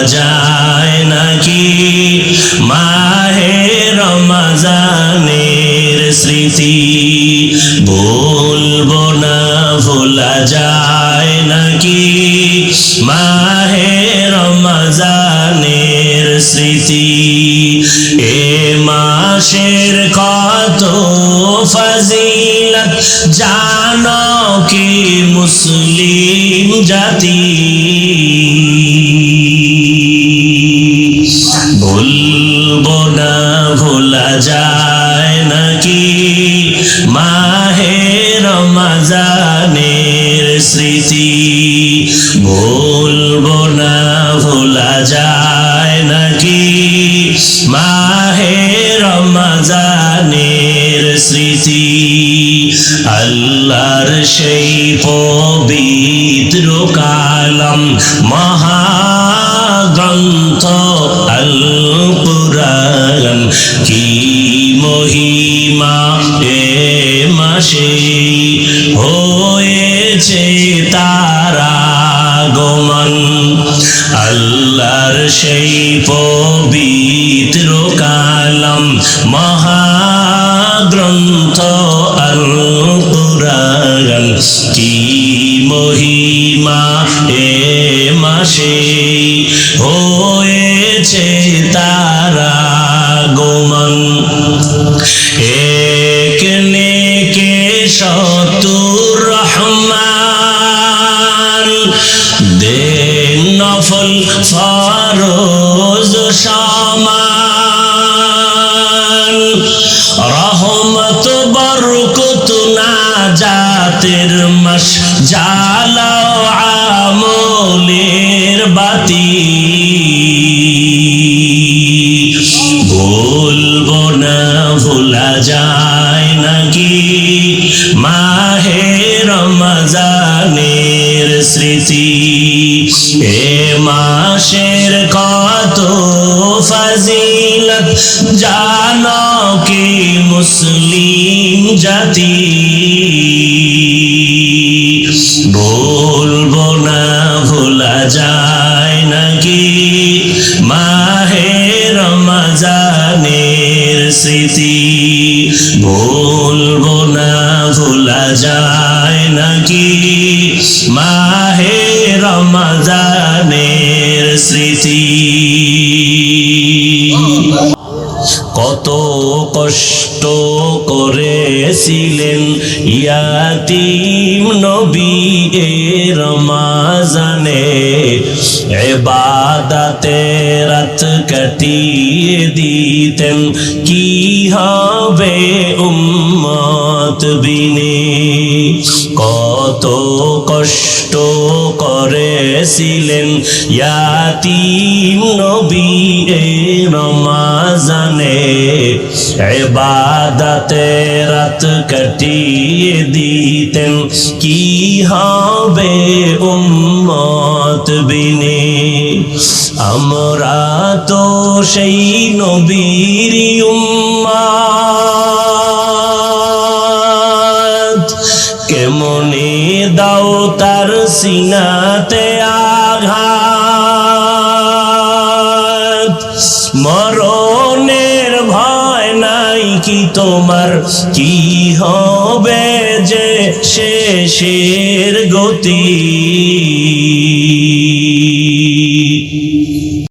যায় নাকি মাহে রমজানের স্মৃতি বলবো না ভোলা যায় নাকি মাহে রমজানের স্মৃতি এ মাসের কত ফজিলত জানো কি মুসলিম জাতি বলবো না ভোলা যায় নাকি মাহে রমজানের স্মৃতি বলবো না ভোলা যায় নাকি মাহে রমজানের স্মৃতি আল্লাহর সেই পবিত্র কালাম মহাগ্রন্থ আল কুরআন কি মহিমা এ মাসে হয়েছে তার আগমন আল্লাহর সেই পবিত্র কালাম মহাগ্রন্থ আল কুরআন কি মহিমা এ মাসে হয়েছে তার আগমন এক নেকে শতুর রহমান দেন নফল ফরজ সমান রহমত বরকত নাজাতের মাস জ্বালাও আমলের বাতি বলবো না ভোলা যায় নাকি মাহে রমজানের স্মৃতি এ মাসের কত ফজিলত জানো কি মুসলিম জাতি বলবো না ভোলা যায় নাকি মাহে রমজানের স্মৃতি বলবো না ভোলা যায় নাকি মাহে রমজানের স্মৃতি কত কষ্ট করেছিলেন ইয়াতীম নবী এ রমজানে ইবাদতে রাত কাটিয়ে দিতেন কি হবে উম্মত বিনে কত কষ্ট করেছিলেন ইয়াতীম নবী এ রমজানে ইবাদতে রাত কাটিয়ে দিতেন কি হবে উম্মত বিনে আমরা তো সেই নবীর উম্মত কেমনে দাও তার সিনাতে আঘাত মরণের ভয় নাই কি তোমার কি হবে যে শেষের গতি